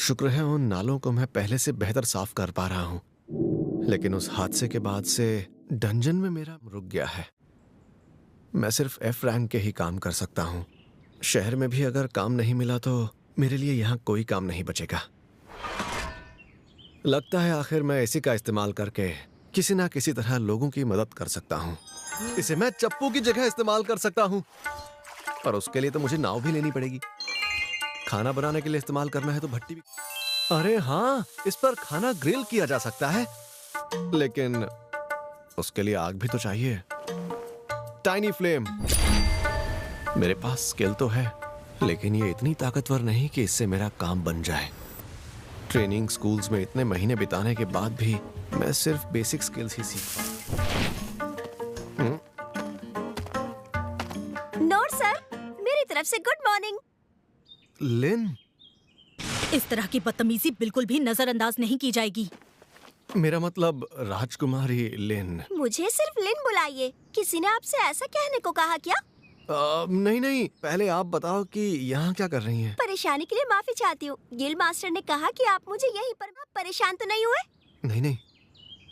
शुक्र है उन नालों को मैं पहले से बेहतर साफ कर पा रहा हूँ, लेकिन उस हादसे के बाद से डंजन में मेरा रुक गया है। मैं सिर्फ एफ रैंक के ही काम कर सकता हूँ। शहर में भी अगर काम नहीं मिला तो मेरे लिए यहाँ कोई काम नहीं बचेगा। लगता है आखिर मैं इसी का इस्तेमाल करके किसी ना किसी तरह लोगों की मदद कर सकता हूँ। इसे मैं चप्पू की जगह इस्तेमाल कर सकता हूँ, पर उसके लिए तो मुझे नाव भी लेनी पड़ेगी। खाना बनाने के लिए इस्तेमाल करना है तो भट्टी भी। अरे हाँ, इस पर खाना ग्रिल किया जा सकता है, लेकिन उसके लिए आग भी तो चाहिए। Tiny flame. मेरे पास स्किल तो है, लेकिन ये इतनी ताकतवर नहीं कि इससे मेरा काम बन जाए। ट्रेनिंग स्कूल्स में इतने महीने बिताने के बाद भी मैं सिर्फ बेसिक स्किल्स ही सीख पाया। नोर सर, मेरी तरफ से गुड मॉर्निंग। लिन, इस तरह की बदतमीजी बिल्कुल भी नजरअंदाज नहीं की जाएगी। मेरा मतलब राजकुमारी लिन। मुझे सिर्फ लिन बुलाइए। किसी ने आपसे ऐसा कहने को कहा क्या? नहीं नहीं, पहले आप बताओ कि यहाँ क्या कर रही हैं? परेशानी के लिए माफी चाहती हूँ। गिल मास्टर ने कहा कि आप मुझे यहीं पर। आप परेशान तो नहीं हुए? नहीं नहीं,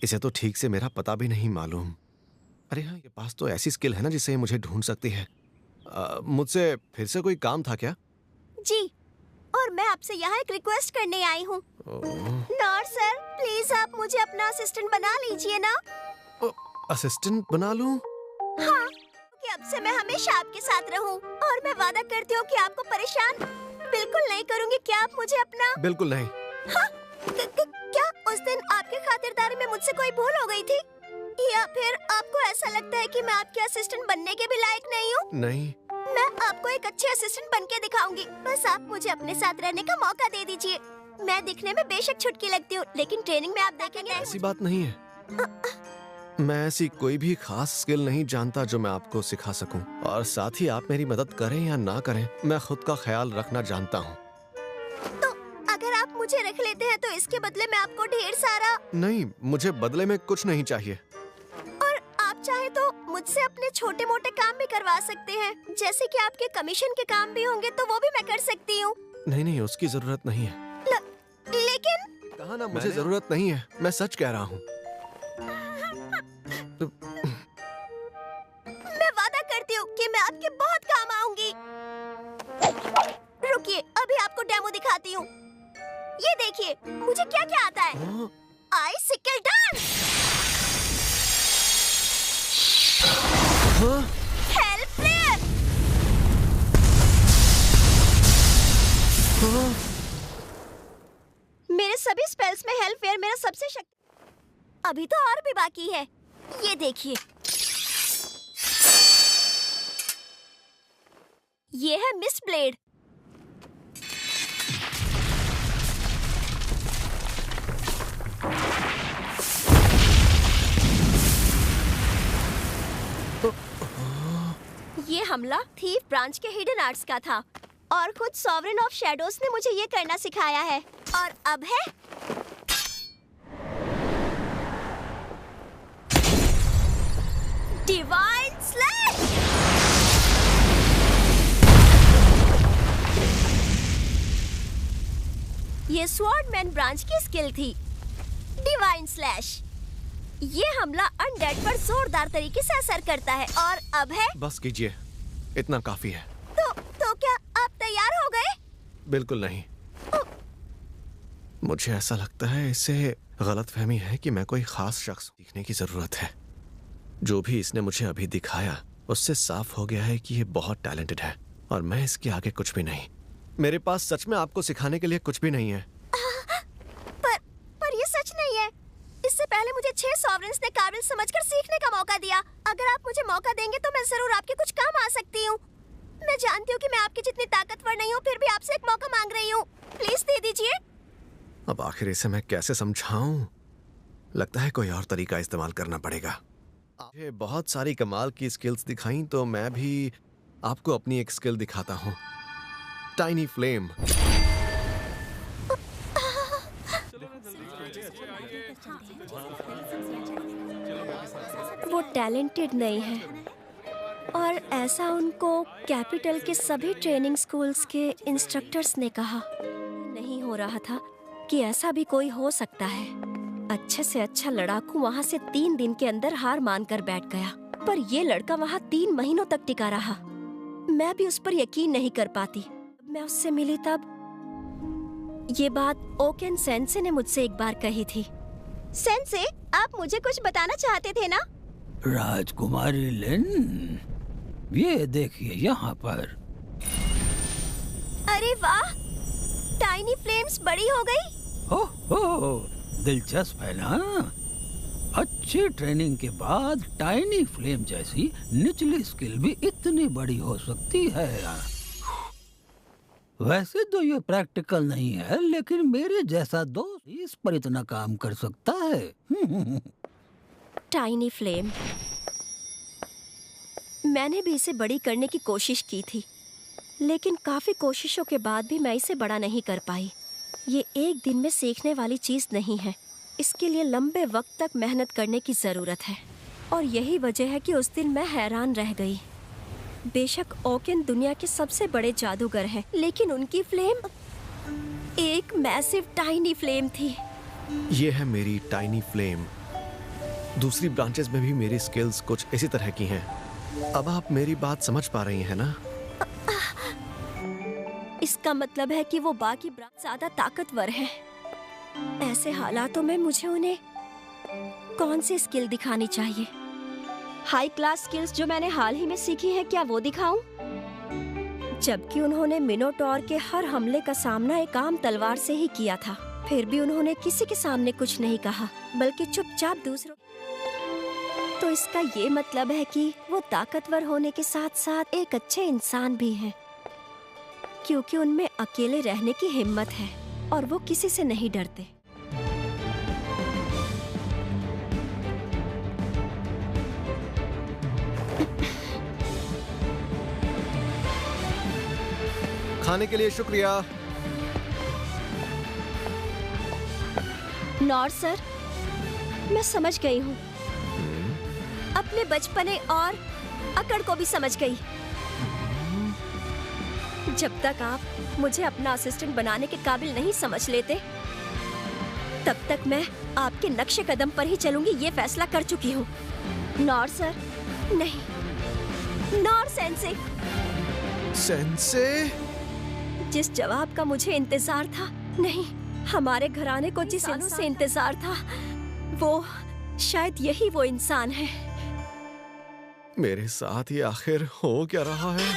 इसे तो ठीक से मेरा पता भी नहीं मालूम। अरे हाँ, ये पास तो ऐसी स्किल है ना जिससे मुझे ढूंढ सकती है। मुझसे फिर से कोई काम था क्या? जी, और मैं आपसे यहाँ एक रिक्वेस्ट करने आई हूँ। नॉर सर, प्लीज आप मुझे अपना असिस्टेंट बना लीजिए ना। असिस्टेंट बना लूं? हाँ, कि अब से मैं हमेशा आपके साथ रहूँ, और मैं वादा करती हूँ कि आपको परेशान बिल्कुल नहीं करूँगी। क्या आप मुझे अपना? बिल्कुल नहीं। हाँ, क्या उस दिन आपकी खातिरदारी में मुझसे कोई भूल हो गई थी, या फिर आपको ऐसा लगता है कि मैं आपके असिस्टेंट बनने के भी लायक नहीं हूँ? नहीं। मैं आपको एक अच्छे असिस्टेंट बन के दिखाऊंगी। बस आप मुझे अपने साथ रहने का मौका दे दीजिए। मैं दिखने में बेशक छुटकी लगती हूँ, लेकिन ट्रेनिंग में आप देखेंगे। ऐसी बात नहीं है। मैं ऐसी कोई भी खास स्किल नहीं जानता जो मैं आपको सिखा सकूं, और साथ ही आप मेरी मदद करें या ना करें, मैं खुद का ख्याल रखना जानता हूँ। तो अगर आप मुझे रख लेते हैं तो इसके बदले मैं आपको ढेर सारा। नहीं, मुझे बदले में कुछ नहीं चाहिए। और आप चाहे तो मुझसे अपने छोटे मोटे काम भी करवा सकते हैं, जैसे कि आपके कमीशन के काम भी होंगे तो वो भी मैं कर सकती हूँ। नहीं नहीं, उसकी जरूरत नहीं है। लेकिन कहा ना, मुझे जरूरत नहीं है। मैं सच कह रहा हूँ। मैं वादा करती हूँ कि मैं आपके बहुत काम आऊंगी। रुकिए, अभी आपको डेमो दिखाती हूँ। ये देखिए मुझे क्या क्या आता है। आइसिकल डांस, हेल फ्लिप, मेरे सभी स्पेल्स में हेल फेयर मेरा सबसे अभी तो और भी बाकी है। ये देखिए, ये है मिस ब्लेड। ये हमला थीफ ब्रांच के हिडन आर्ट्स का था, और खुद सॉवरेन ऑफ शैडोज ने मुझे ये करना सिखाया है। और अब है डिवाइन स्लैश। ये स्वॉर्डमैन ब्रांच की स्किल थी, डिवाइन स्लैश। ये हमला अनडेड पर जोरदार तरीके से असर करता है। और अब है। बस कीजिए, इतना काफी है। तो क्या आप तैयार हो गए? बिल्कुल नहीं। मुझे ऐसा लगता है इससे गलतफहमी है कि मैं कोई खास शख्स सीखने की जरूरत है। जो भी इसने मुझे अभी दिखाया उससे साफ हो गया है कि ये बहुत टैलेंटेड है, और मैं इसके आगे कुछ भी नहीं। मेरे पास सच में आपको सिखाने के लिए कुछ भी नहीं है। पर ये सच नहीं है। इससे पहले मुझे 6 सॉवरेन्स ने काबिल समझकर सीखने का मौका दिया। अगर आप मुझे मौका देंगे तो मैं जरूर आपके कुछ काम आ सकती हूँ। मैं जानती हूँ कि मैं आपकी जितनी ताकतवर नहीं हूँ, फिर भी आपसे एक मौका मांग रही हूँ। प्लीज दे दीजिए। अब आखिर इसे मैं कैसे समझाऊं? लगता है कोई और तरीका इस्तेमाल करना पड़ेगा। मुझे बहुत सारी कमाल की स्किल्स दिखाई, तो मैं भी आपको अपनी एक स्किल दिखाता हूँ, टाइनी फ्लेम। वो टैलेंटेड नहीं है, और ऐसा उनको कैपिटल के सभी ट्रेनिंग स्कूल्स के इंस्ट्रक्टर्स ने कहा। नहीं हो रहा था कि ऐसा भी कोई हो सकता है। अच्छे से अच्छा लड़ाकू वहाँ से 3 दिन के अंदर हार मानकर बैठ गया, पर ये लड़का वहाँ 3 महीनों तक टिका रहा। मैं भी उस पर यकीन नहीं कर पाती। मैं उससे मिली तब ये बात ओकेन सेंसे ने मुझसे एक बार कही थी। सेंसे, आप मुझे कुछ बताना चाहते थे ना? राजकुमारी लिन, ये देखिए यहाँ पर। अरे वाह, टाइनी फ्लेम्स बड़ी हो गई। हो, दिलचस्प है ना? अच्छी ट्रेनिंग के बाद टाइनी फ्लेम जैसी निचली स्किल भी इतनी बड़ी हो सकती है। वैसे तो ये प्रैक्टिकल नहीं है, लेकिन मेरे जैसा दोस्त इस पर इतना काम कर सकता है। टाइनी फ्लेम, मैंने भी इसे बड़ी करने की कोशिश की थी, लेकिन काफी कोशिशों के बाद भी मैं इसे बड़ा नहीं कर पाई। ये एक दिन में सीखने वाली चीज नहीं है, इसके लिए लंबे वक्त तक मेहनत करने की जरूरत है। और यही वजह है कि उस दिन मैं हैरान रह गई। बेशक ओकेन दुनिया के सबसे बड़े जादूगर हैं, लेकिन उनकी फ्लेम एक मैसिव टाइनी फ्लेम थी। ये है मेरी टाइनी फ्लेम। दूसरी ब्रांचेस में भी मेरी स्किल्स कुछ इसी तरह की हैं। अब आप मेरी बात समझ पा रही हैं ना? इसका मतलब है कि वो बाकी ब्रांच ज्यादा ताकतवर हैं। ऐसे हालातों में मुझे उन्हें कौन सी स्किल दिखानी चाहिए? हाई क्लास स्किल्स जो मैंने हाल ही में सीखी है, क्या वो दिखाऊं? जबकि उन्होंने मिनोटॉर के हर हमले का सामना एक आम तलवार से ही किया था, फिर भी उन्होंने किसी के सामने कुछ नहीं कहा, बल्कि चुपचाप दूसरों। तो इसका ये मतलब है कि वो ताकतवर होने के साथ साथ एक अच्छे इंसान भी हैं, क्योंकि उनमें अकेले रहने की हिम्मत है और वो किसी से नहीं डरते। खाने के लिए शुक्रिया। नॉर सर, मैं समझ गई हूँ। अपने बचपने और अकड़ को भी समझ गई। जब तक आप मुझे अपना असिस्टेंट बनाने के काबिल नहीं समझ लेते, तब तक मैं आपके नक्शे कदम पर ही चलूंगी, ये फैसला कर चुकी हूँ। नॉर सर, नहीं, नॉर सेंसे। सेंसे? जिस जवाब का मुझे इंतजार था, नहीं, हमारे घराने को जिस इंसान से इंतजार था, वो शायद यही वो इंसान है। मेरे साथ ये आखिर हो क्या रहा है?